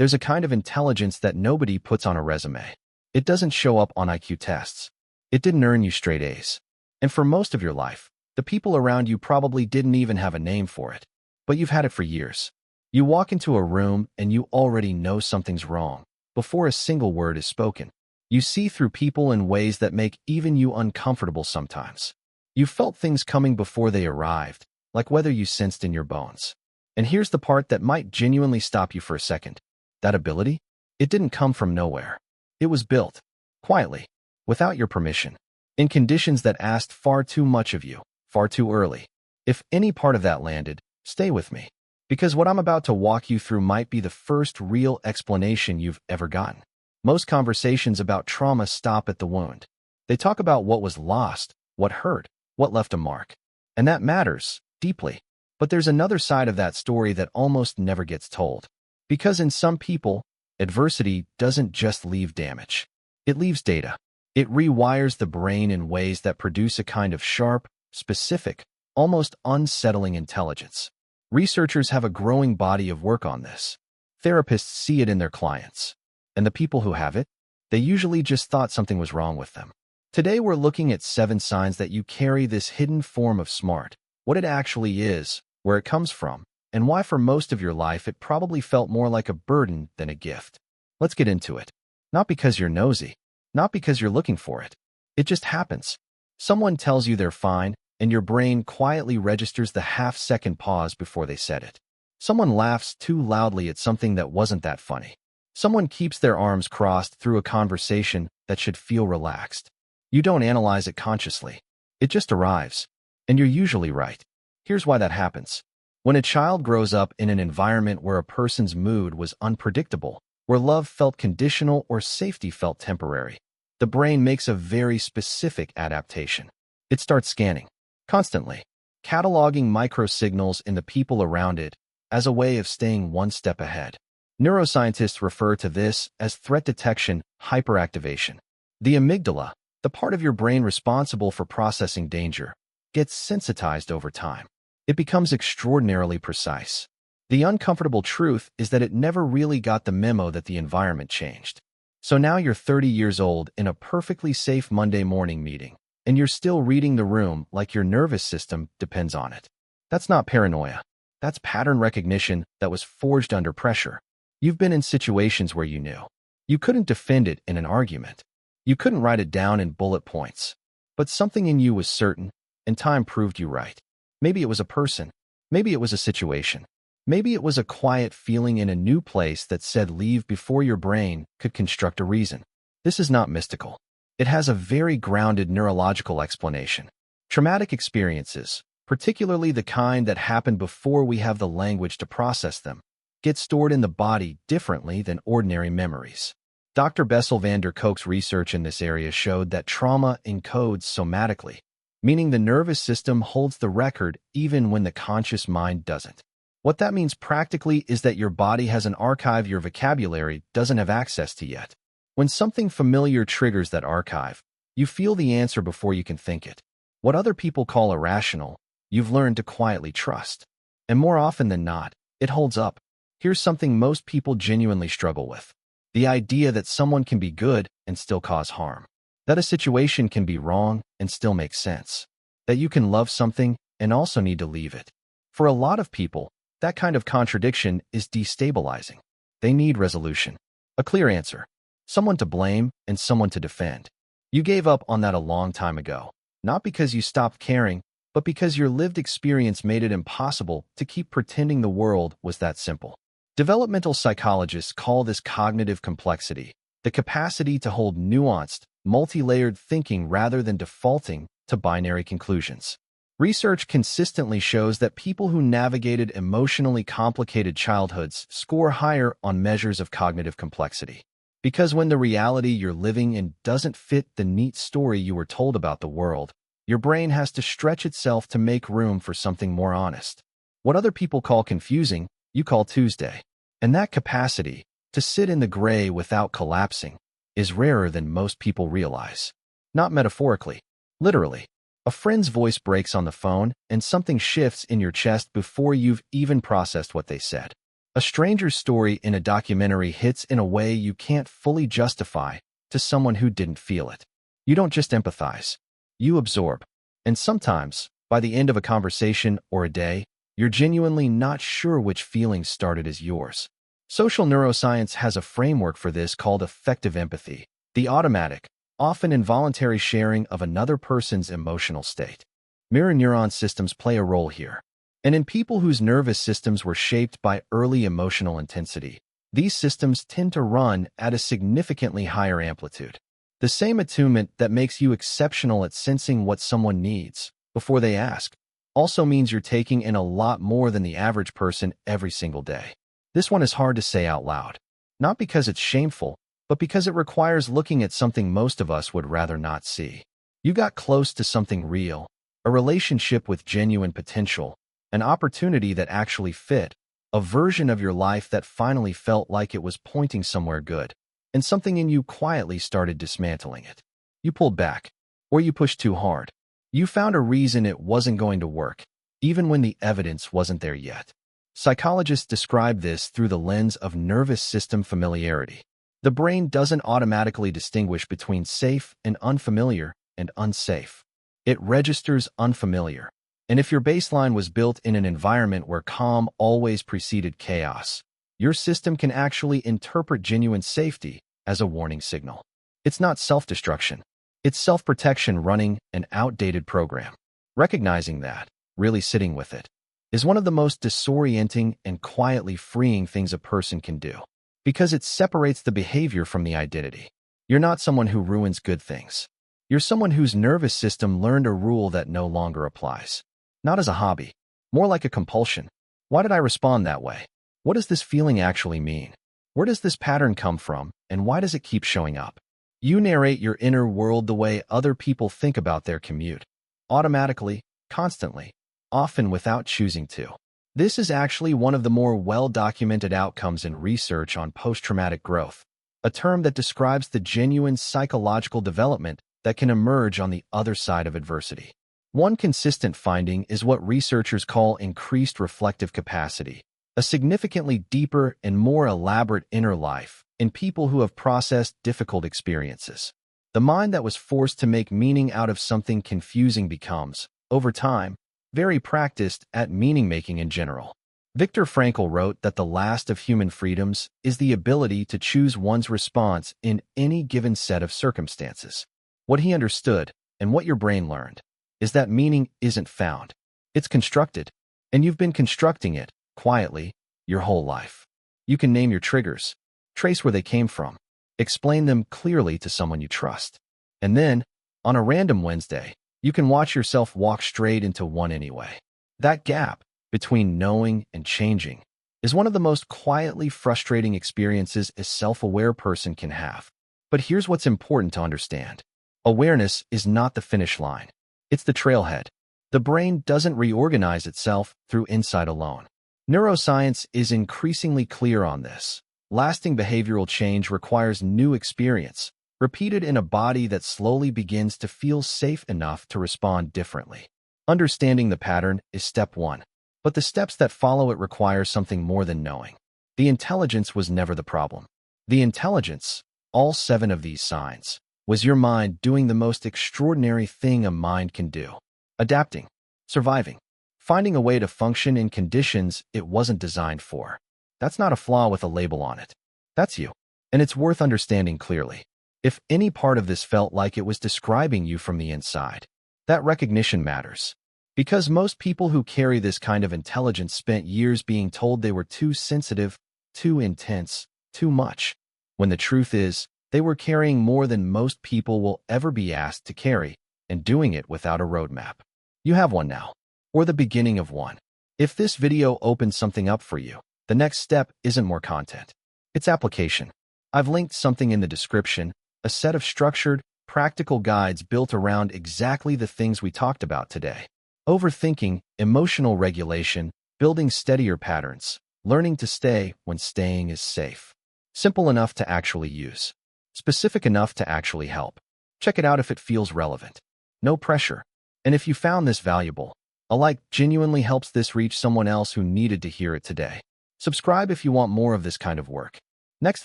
There's a kind of intelligence that nobody puts on a resume. It doesn't show up on IQ tests. It didn't earn you straight A's. And for most of your life, the people around you probably didn't even have a name for it. But you've had it for years. You walk into a room and you already know something's wrong before a single word is spoken. You see through people in ways that make even you uncomfortable sometimes. You felt things coming before they arrived, like whether you sensed in your bones. And here's the part that might genuinely stop you for a second. That ability? It didn't come from nowhere. It was built, quietly, without your permission, in conditions that asked far too much of you, far too early. If any part of that landed, stay with me, because what I'm about to walk you through might be the first real explanation you've ever gotten. Most conversations about trauma stop at the wound. They talk about what was lost, what hurt, what left a mark. And that matters, deeply. But there's another side of that story that almost never gets told. Because in some people, adversity doesn't just leave damage. It leaves data. It rewires the brain in ways that produce a kind of sharp, specific, almost unsettling intelligence. Researchers have a growing body of work on this. Therapists see it in their clients. And the people who have it, they usually just thought something was wrong with them. Today we're looking at 7 signs that you carry this hidden form of smart, what it actually is, where it comes from, and why for most of your life it probably felt more like a burden than a gift. Let's get into it. Not because you're nosy, not because you're looking for it. It just happens. Someone tells you they're fine, and your brain quietly registers the half-second pause before they said it. Someone laughs too loudly at something that wasn't that funny. Someone keeps their arms crossed through a conversation that should feel relaxed. You don't analyze it consciously. It just arrives. And you're usually right. Here's why that happens. When a child grows up in an environment where a person's mood was unpredictable, where love felt conditional or safety felt temporary, the brain makes a very specific adaptation. It starts scanning, constantly, cataloging microsignals in the people around it as a way of staying one step ahead. Neuroscientists refer to this as threat detection hyperactivation. The amygdala, the part of your brain responsible for processing danger, gets sensitized over time. It becomes extraordinarily precise. The uncomfortable truth is that it never really got the memo that the environment changed. So now you're 30 years old in a perfectly safe Monday morning meeting, and you're still reading the room like your nervous system depends on it. That's not paranoia. That's pattern recognition that was forged under pressure. You've been in situations where you knew. You couldn't defend it in an argument. You couldn't write it down in bullet points. But something in you was certain, and time proved you right. Maybe it was a person. Maybe it was a situation. Maybe it was a quiet feeling in a new place that said leave before your brain could construct a reason. This is not mystical. It has a very grounded neurological explanation. Traumatic experiences, particularly the kind that happened before we have the language to process them, get stored in the body differently than ordinary memories. Dr. Bessel van der Kolk's research in this area showed that trauma encodes somatically, meaning the nervous system holds the record even when the conscious mind doesn't. What that means practically is that your body has an archive your vocabulary doesn't have access to yet. When something familiar triggers that archive, you feel the answer before you can think it. What other people call irrational, you've learned to quietly trust. And more often than not, it holds up. Here's something most people genuinely struggle with. The idea that someone can be good and still cause harm. That a situation can be wrong and still make sense. That you can love something and also need to leave it. For a lot of people, that kind of contradiction is destabilizing. They need resolution. A clear answer. Someone to blame and someone to defend. You gave up on that a long time ago. Not because you stopped caring, but because your lived experience made it impossible to keep pretending the world was that simple. Developmental psychologists call this cognitive complexity, the capacity to hold nuanced, multi-layered thinking rather than defaulting to binary conclusions. Research consistently shows that people who navigated emotionally complicated childhoods score higher on measures of cognitive complexity. Because when the reality you're living in doesn't fit the neat story you were told about the world, your brain has to stretch itself to make room for something more honest. What other people call confusing, you call Tuesday. And that capacity, to sit in the gray without collapsing, is rarer than most people realize. Not metaphorically, literally. A friend's voice breaks on the phone and something shifts in your chest before you've even processed what they said. A stranger's story in a documentary hits in a way you can't fully justify to someone who didn't feel it. You don't just empathize, you absorb. And sometimes, by the end of a conversation or a day, you're genuinely not sure which feeling started as yours. Social neuroscience has a framework for this called affective empathy, the automatic, often involuntary sharing of another person's emotional state. Mirror neuron systems play a role here. And in people whose nervous systems were shaped by early emotional intensity, these systems tend to run at a significantly higher amplitude. The same attunement that makes you exceptional at sensing what someone needs before they ask also means you're taking in a lot more than the average person every single day. This one is hard to say out loud, not because it's shameful, but because it requires looking at something most of us would rather not see. You got close to something real, a relationship with genuine potential, an opportunity that actually fit, a version of your life that finally felt like it was pointing somewhere good, and something in you quietly started dismantling it. You pulled back, or you pushed too hard. You found a reason it wasn't going to work, even when the evidence wasn't there yet. Psychologists describe this through the lens of nervous system familiarity. The brain doesn't automatically distinguish between safe and unfamiliar and unsafe. It registers unfamiliar. And if your baseline was built in an environment where calm always preceded chaos, your system can actually interpret genuine safety as a warning signal. It's not self-destruction. It's self-protection running an outdated program. Recognizing that, really sitting with it, is one of the most disorienting and quietly freeing things a person can do, because it separates the behavior from the identity. You're not someone who ruins good things. You're someone whose nervous system learned a rule that no longer applies. Not as a hobby, more like a compulsion. Why did I respond that way? What does this feeling actually mean? Where does this pattern come from, and why does it keep showing up? You narrate your inner world the way other people think about their commute. Automatically, constantly, often without choosing to. This is actually one of the more well-documented outcomes in research on post-traumatic growth, a term that describes the genuine psychological development that can emerge on the other side of adversity. One consistent finding is what researchers call increased reflective capacity, a significantly deeper and more elaborate inner life in people who have processed difficult experiences. The mind that was forced to make meaning out of something confusing becomes, over time, very practiced at meaning-making in general. Viktor Frankl wrote that the last of human freedoms is the ability to choose one's response in any given set of circumstances. What he understood, and what your brain learned, is that meaning isn't found. It's constructed, and you've been constructing it, quietly, your whole life. You can name your triggers, trace where they came from, explain them clearly to someone you trust. And then, on a random Wednesday, you can watch yourself walk straight into one anyway. That gap between knowing and changing is one of the most quietly frustrating experiences a self-aware person can have. But here's what's important to understand. Awareness is not the finish line. It's the trailhead. The brain doesn't reorganize itself through insight alone. Neuroscience is increasingly clear on this. Lasting behavioral change requires new experience, repeated in a body that slowly begins to feel safe enough to respond differently. Understanding the pattern is step one, but the steps that follow it require something more than knowing. The intelligence was never the problem. The intelligence, all 7 of these signs, was your mind doing the most extraordinary thing a mind can do: adapting, surviving, finding a way to function in conditions it wasn't designed for. That's not a flaw with a label on it. That's you. And it's worth understanding clearly. If any part of this felt like it was describing you from the inside, that recognition matters. Because most people who carry this kind of intelligence spent years being told they were too sensitive, too intense, too much, when the truth is, they were carrying more than most people will ever be asked to carry, and doing it without a roadmap. You have one now, or the beginning of one. If this video opens something up for you, the next step isn't more content. It's application. I've linked something in the description, a set of structured, practical guides built around exactly the things we talked about today. Overthinking, emotional regulation, building steadier patterns, learning to stay when staying is safe. Simple enough to actually use. Specific enough to actually help. Check it out if it feels relevant. No pressure. And if you found this valuable, a like genuinely helps this reach someone else who needed to hear it today. Subscribe if you want more of this kind of work. Next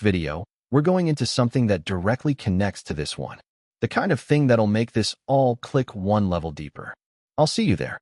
video, we're going into something that directly connects to this one. The kind of thing that'll make this all click one level deeper. I'll see you there.